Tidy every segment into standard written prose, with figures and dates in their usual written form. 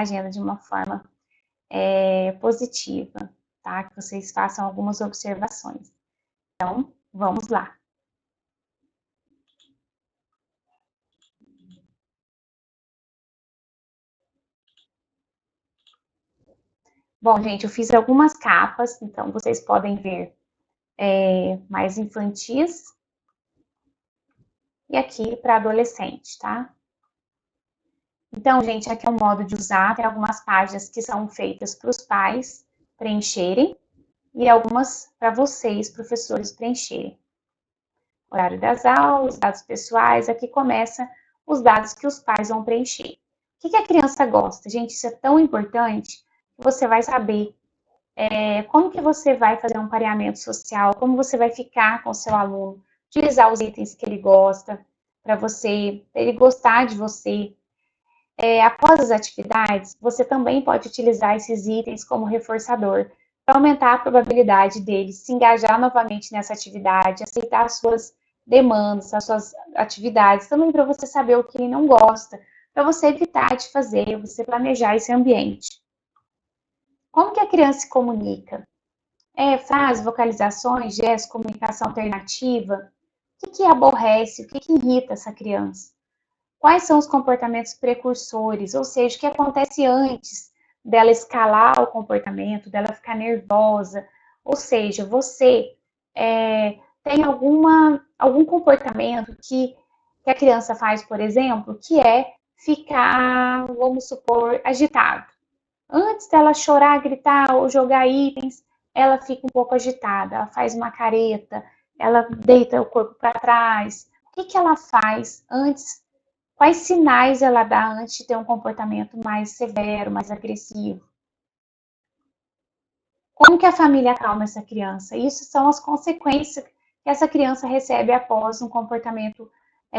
agenda de uma forma positiva, tá? Que vocês façam algumas observações. Então, vamos lá. Bom, gente, eu fiz algumas capas, então vocês podem ver mais infantis e aqui para adolescente, tá? Então, gente, aqui é um modo de usar, tem algumas páginas que são feitas para os pais preencherem e algumas para vocês, professores, preencherem. Horário das aulas, dados pessoais, aqui começa os dados que os pais vão preencher. O que a criança gosta? Gente, isso é tão importante que você vai saber como que você vai fazer um pareamento social, como você vai ficar com o seu aluno, utilizar os itens que ele gosta, para ele gostar de você. Após as atividades, você também pode utilizar esses itens como reforçador, para aumentar a probabilidade dele se engajar novamente nessa atividade, aceitar as suas demandas, as suas atividades, também para você saber o que ele não gosta, para você evitar de fazer, você planejar esse ambiente. Como que a criança se comunica? Frase, vocalizações, gestos, comunicação alternativa? O que aborrece, o que irrita essa criança? Quais são os comportamentos precursores, ou seja, o que acontece antes dela escalar o comportamento, dela ficar nervosa, ou seja, você tem algum comportamento que a criança faz, por exemplo, que é ficar, vamos supor, agitado. Antes dela chorar, gritar ou jogar itens, ela fica um pouco agitada, ela faz uma careta, ela deita o corpo para trás. O que ela faz antes? Quais sinais ela dá antes de ter um comportamento mais severo, mais agressivo? Como que a família acalma essa criança? Isso são as consequências que essa criança recebe após um comportamento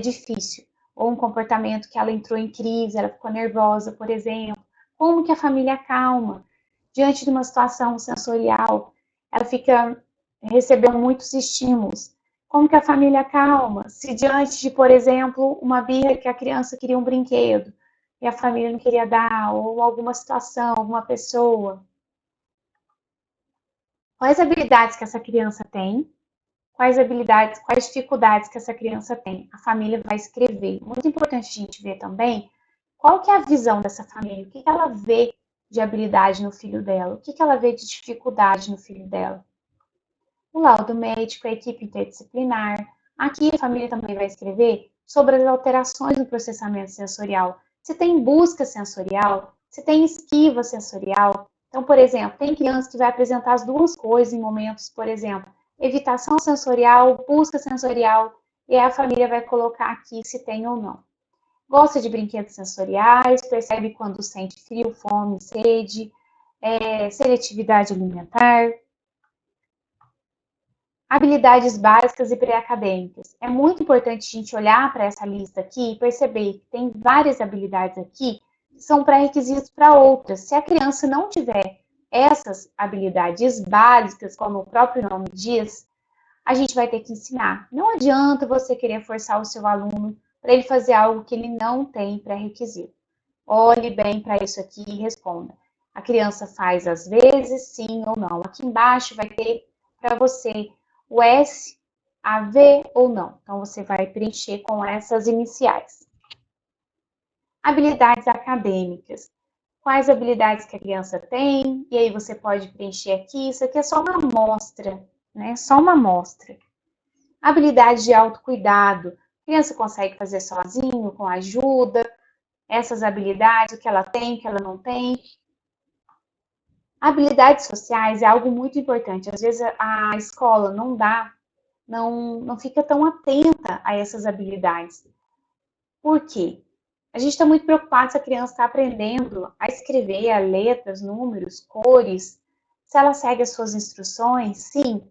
difícil, ou um comportamento que ela entrou em crise, ela ficou nervosa, por exemplo. Como que a família acalma? Diante de uma situação sensorial, ela recebeu muitos estímulos. Como que a família acalma? Se diante de, por exemplo, uma birra que a criança queria um brinquedo e a família não queria dar, ou alguma situação, alguma pessoa. Quais habilidades que essa criança tem? Quais dificuldades que essa criança tem? A família vai escrever. Muito importante a gente ver também qual que é a visão dessa família, o que ela vê de habilidade no filho dela, o que ela vê de dificuldade no filho dela. O laudo médico, a equipe interdisciplinar. Aqui a família também vai escrever sobre as alterações no processamento sensorial. Se tem busca sensorial, se tem esquiva sensorial. Então, por exemplo, tem criança que vai apresentar as duas coisas em momentos, por exemplo, evitação sensorial, busca sensorial, e aí a família vai colocar aqui se tem ou não. Gosta de brinquedos sensoriais, percebe quando sente frio, fome, sede, seletividade alimentar. Habilidades básicas e pré-acadêmicas. É muito importante a gente olhar para essa lista aqui e perceber que tem várias habilidades aqui que são pré-requisitos para outras. Se a criança não tiver essas habilidades básicas, como o próprio nome diz, a gente vai ter que ensinar. Não adianta você querer forçar o seu aluno para ele fazer algo que ele não tem pré-requisito. Olhe bem para isso aqui e responda. A criança faz às vezes, sim ou não. Aqui embaixo vai ter para você o S, a V ou não. Então, você vai preencher com essas iniciais. Habilidades acadêmicas. Quais habilidades que a criança tem? E aí você pode preencher aqui. Isso aqui é só uma amostra, né? Só uma amostra. Habilidades de autocuidado. A criança consegue fazer sozinho, com ajuda. Essas habilidades, o que ela tem, o que ela não tem. Habilidades sociais é algo muito importante. Às vezes a escola não fica tão atenta a essas habilidades. Por quê? A gente está muito preocupado se a criança está aprendendo a escrever, a letras, números, cores, se ela segue as suas instruções, sim.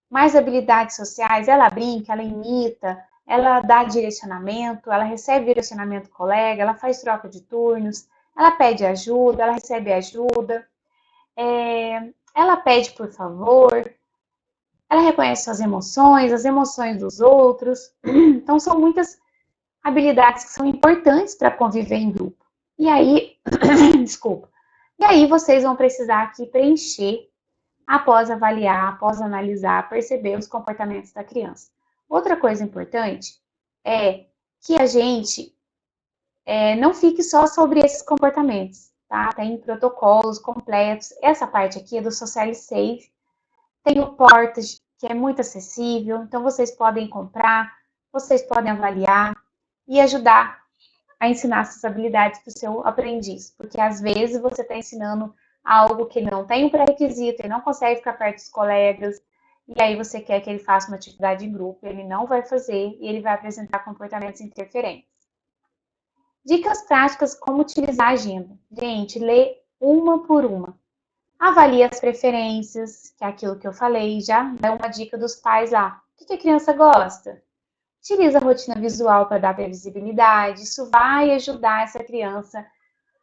Mais habilidades sociais, ela brinca, ela imita, ela dá direcionamento, ela recebe direcionamento do colega, ela faz troca de turnos, ela pede ajuda, ela recebe ajuda, ela pede por favor, ela reconhece suas emoções, as emoções dos outros. Então, são muitas habilidades que são importantes para conviver em grupo. E aí, desculpa. E aí vocês vão precisar aqui preencher após avaliar, após analisar, perceber os comportamentos da criança. Outra coisa importante é que a gente não fique só sobre esses comportamentos, tá? Tem protocolos completos. Essa parte aqui é do Socially Safe. Tem o Portage, que é muito acessível, então vocês podem comprar, vocês podem avaliar e ajudar a ensinar essas habilidades para o seu aprendiz, porque às vezes você está ensinando algo que não tem um pré-requisito, ele não consegue ficar perto dos colegas, e aí você quer que ele faça uma atividade em grupo, ele não vai fazer e ele vai apresentar comportamentos interferentes. Dicas práticas como utilizar a agenda. Gente, lê uma por uma. Avalie as preferências, que é aquilo que eu falei, já dá uma dica dos pais lá. O que a criança gosta? Utiliza a rotina visual para dar previsibilidade. Isso vai ajudar essa criança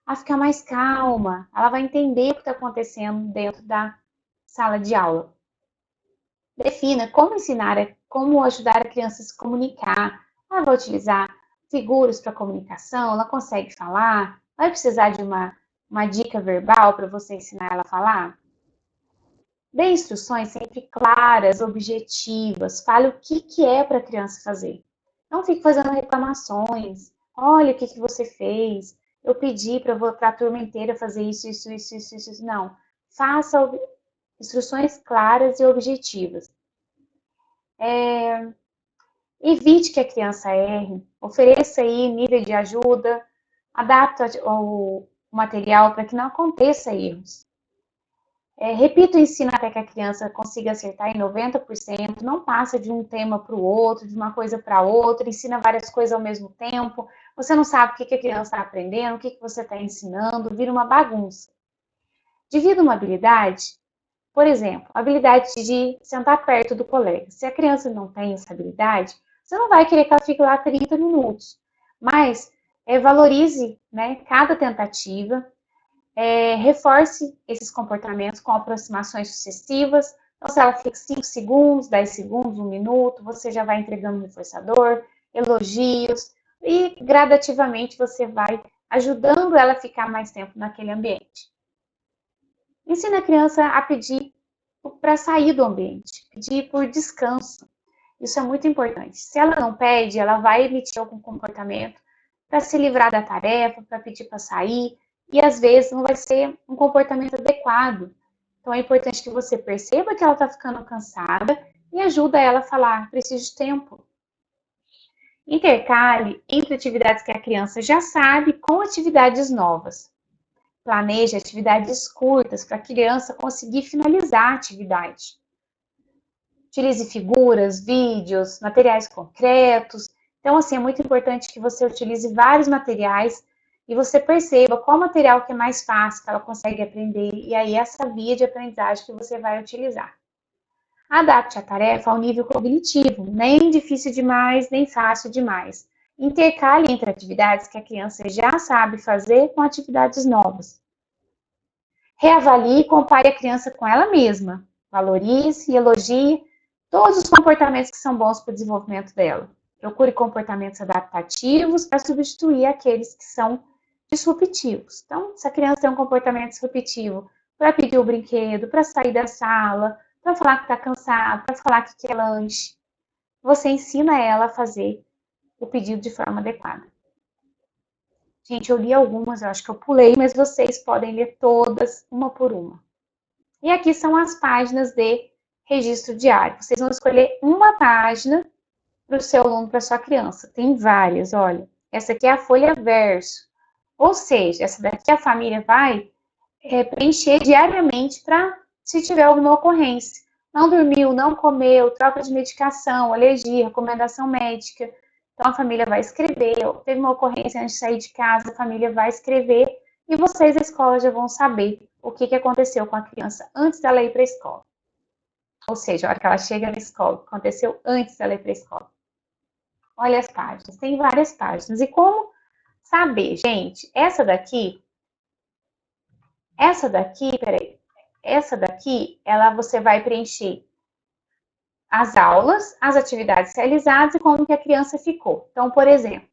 a ficar mais calma. Ela vai entender o que está acontecendo dentro da sala de aula. Defina como ensinar, como ajudar a criança a se comunicar. Ela vai utilizar figuras para comunicação, ela consegue falar, vai precisar de uma dica verbal para você ensinar ela a falar? Dê instruções sempre claras, objetivas, fale o que é para a criança fazer. Não fique fazendo reclamações. Olha o que você fez. Eu pedi para a turma inteira fazer isso. Não. Faça instruções claras e objetivas. Evite que a criança erre. Ofereça aí nível de ajuda. Adapte o material para que não aconteça erros. Repita o ensino até que a criança consiga acertar em 90%, não passa de um tema para o outro, de uma coisa para outra, ensina várias coisas ao mesmo tempo, você não sabe o que a criança está aprendendo, o que você está ensinando, vira uma bagunça. Divida uma habilidade, por exemplo, a habilidade de sentar perto do colega. Se a criança não tem essa habilidade, você não vai querer que ela fique lá 30 minutos, mas valorize, né, cada tentativa, reforce esses comportamentos com aproximações sucessivas. Então, se ela fica 5 segundos, 10 segundos, 1 minuto, você já vai entregando um reforçador, elogios, e gradativamente você vai ajudando ela a ficar mais tempo naquele ambiente. Ensina a criança a pedir para sair do ambiente, pedir por descanso. Isso é muito importante. Se ela não pede, ela vai emitir algum comportamento para se livrar da tarefa, para pedir para sair, e às vezes não vai ser um comportamento adequado. Então é importante que você perceba que ela está ficando cansada e ajuda ela a falar, preciso de tempo. Intercale entre atividades que a criança já sabe com atividades novas. Planeje atividades curtas para a criança conseguir finalizar a atividade. Utilize figuras, vídeos, materiais concretos. Então, assim, é muito importante que você utilize vários materiais e você perceba qual material que é mais fácil, que ela consegue aprender, e aí essa via de aprendizagem que você vai utilizar. Adapte a tarefa ao nível cognitivo, nem difícil demais, nem fácil demais. Intercale entre atividades que a criança já sabe fazer com atividades novas. Reavalie e compare a criança com ela mesma. Valorize e elogie todos os comportamentos que são bons para o desenvolvimento dela. Procure comportamentos adaptativos para substituir aqueles que são disruptivos. Então, se a criança tem um comportamento disruptivo para pedir o brinquedo, para sair da sala, para falar que está cansado, para falar que quer lanche, você ensina ela a fazer o pedido de forma adequada. Gente, eu li algumas, eu acho que eu pulei, mas vocês podem ler todas, uma por uma. E aqui são as páginas de registro diário. Vocês vão escolher uma página para o seu aluno, para a sua criança. Tem várias, olha. Essa aqui é a folha verso. Ou seja, essa daqui a família vai preencher diariamente para se tiver alguma ocorrência. Não dormiu, não comeu, troca de medicação, alergia, recomendação médica. Então a família vai escrever, teve uma ocorrência antes de sair de casa, a família vai escrever e vocês da escola já vão saber o que aconteceu com a criança antes dela ir para a escola. Ou seja, a hora que ela chega na escola, o que aconteceu antes dela ir para a escola. Olha as páginas, tem várias páginas. E como saber, gente? Essa daqui, você vai preencher as aulas, as atividades realizadas e como que a criança ficou. Então, por exemplo,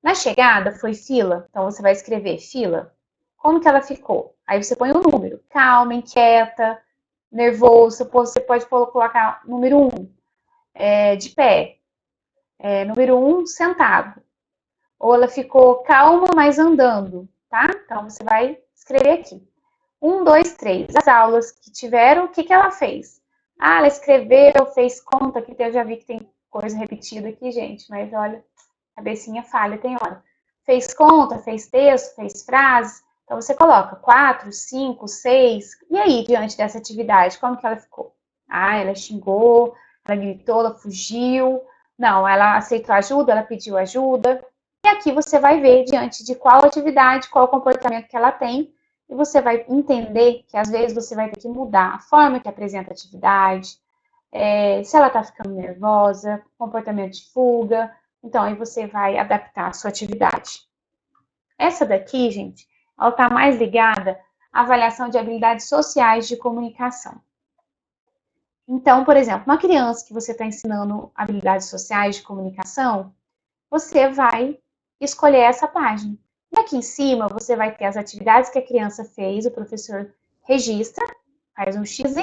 Na chegada foi fila, então você vai escrever fila. Como que ela ficou? Aí você põe um número, calma, inquieta, nervoso, você pode colocar número 1, de pé, número 1, sentado. Ou ela ficou calma, mas andando, tá? Então você vai escrever aqui. 1, 2, 3. As aulas que tiveram, o que que ela fez? Ah, ela escreveu, fez conta, que eu já vi que tem coisa repetida aqui, gente, mas olha, cabecinha falha, tem hora. Fez conta, fez texto, fez frases. Então você coloca 4, 5, 6. E aí, diante dessa atividade, como que ela ficou? Ah, ela xingou, ela gritou, ela fugiu. Não, ela aceitou ajuda, ela pediu ajuda. E aqui você vai ver diante de qual atividade, qual comportamento que ela tem, e você vai entender que às vezes você vai ter que mudar a forma que apresenta a atividade, se ela está ficando nervosa, comportamento de fuga, então aí você vai adaptar a sua atividade. Essa daqui, gente, ela está mais ligada à avaliação de habilidades sociais de comunicação. Então, por exemplo, uma criança que você está ensinando habilidades sociais de comunicação, você vai escolher essa página. E aqui em cima você vai ter as atividades que a criança fez, o professor registra, faz um X.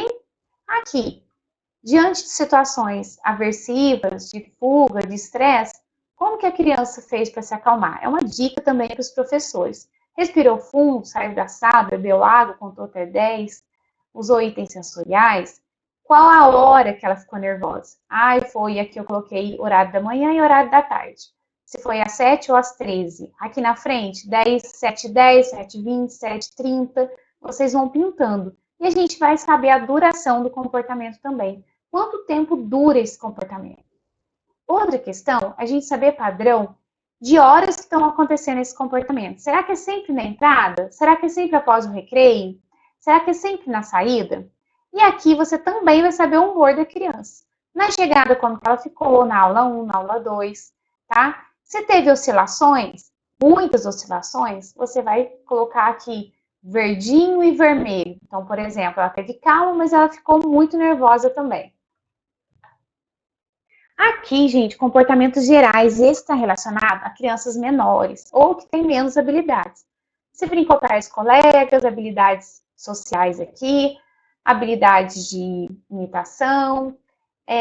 Aqui, diante de situações aversivas, de fuga, de estresse, como que a criança fez para se acalmar? É uma dica também para os professores. Respirou fundo, saiu da sala, bebeu água, contou até 10, usou itens sensoriais. Qual a hora que ela ficou nervosa? Foi aqui eu coloquei horário da manhã e horário da tarde. Se foi às 7 ou às 13. Aqui na frente, 10, 7h10, 7h20, 7h30. Vocês vão pintando. E a gente vai saber a duração do comportamento também. Quanto tempo dura esse comportamento? Outra questão, a gente saber padrão de horas que estão acontecendo esse comportamento. Será que é sempre na entrada? Será que é sempre após o recreio? Será que é sempre na saída? E aqui você também vai saber o humor da criança. Na chegada, como ela ficou, na aula 1, na aula 2, tá? Se teve oscilações, muitas oscilações, você vai colocar aqui verdinho e vermelho. Então, por exemplo, ela teve calma, mas ela ficou muito nervosa também. Aqui, gente, comportamentos gerais, esse está relacionado a crianças menores ou que têm menos habilidades. Se brincou com os colegas, habilidades sociais aqui, habilidades de imitação,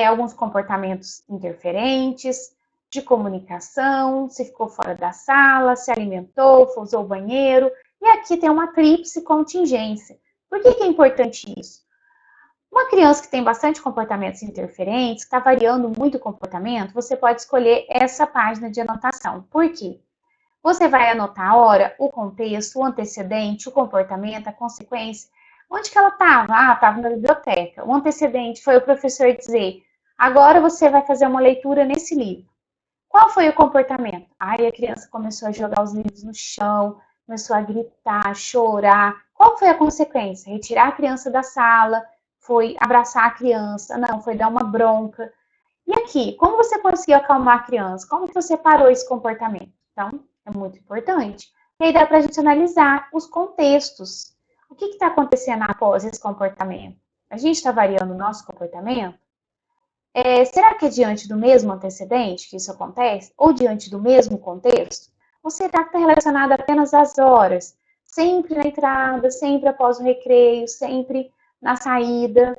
alguns comportamentos interferentes, de comunicação, se ficou fora da sala, se alimentou, usou o banheiro. E aqui tem uma tríplice contingência. Por que é importante isso? Uma criança que tem bastante comportamentos interferentes, que está variando muito o comportamento, você pode escolher essa página de anotação. Por quê? Você vai anotar a hora, o contexto, o antecedente, o comportamento, a consequência. Onde que ela estava? Estava na biblioteca. O antecedente foi o professor dizer, agora você vai fazer uma leitura nesse livro. Qual foi o comportamento? A criança começou a jogar os livros no chão, começou a gritar, chorar. Qual foi a consequência? Retirar a criança da sala, foi abraçar a criança, não, foi dar uma bronca. E aqui, como você conseguiu acalmar a criança? Como que você parou esse comportamento? Então, é muito importante. E aí dá para a gente analisar os contextos. O que está acontecendo após esse comportamento? A gente está variando o nosso comportamento? Será que é diante do mesmo antecedente que isso acontece? Ou diante do mesmo contexto? Ou será que está relacionado apenas às horas? Sempre na entrada, sempre após o recreio, sempre na saída?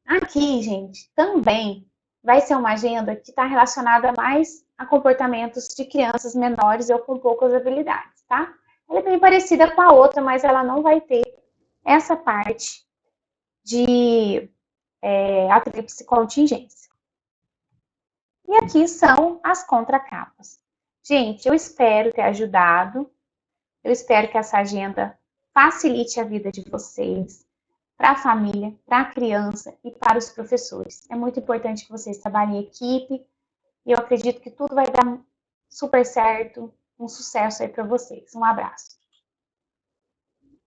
Aqui, gente, também vai ser uma agenda que está relacionada mais a comportamentos de crianças menores ou com poucas habilidades, tá? Ela é bem parecida com a outra, mas ela não vai ter essa parte de a tríplice contingência. E aqui são as contracapas. Gente, eu espero ter ajudado. Eu espero que essa agenda facilite a vida de vocês, para a família, para a criança e para os professores. É muito importante que vocês trabalhem em equipe e eu acredito que tudo vai dar super certo, um sucesso aí para vocês. Um abraço.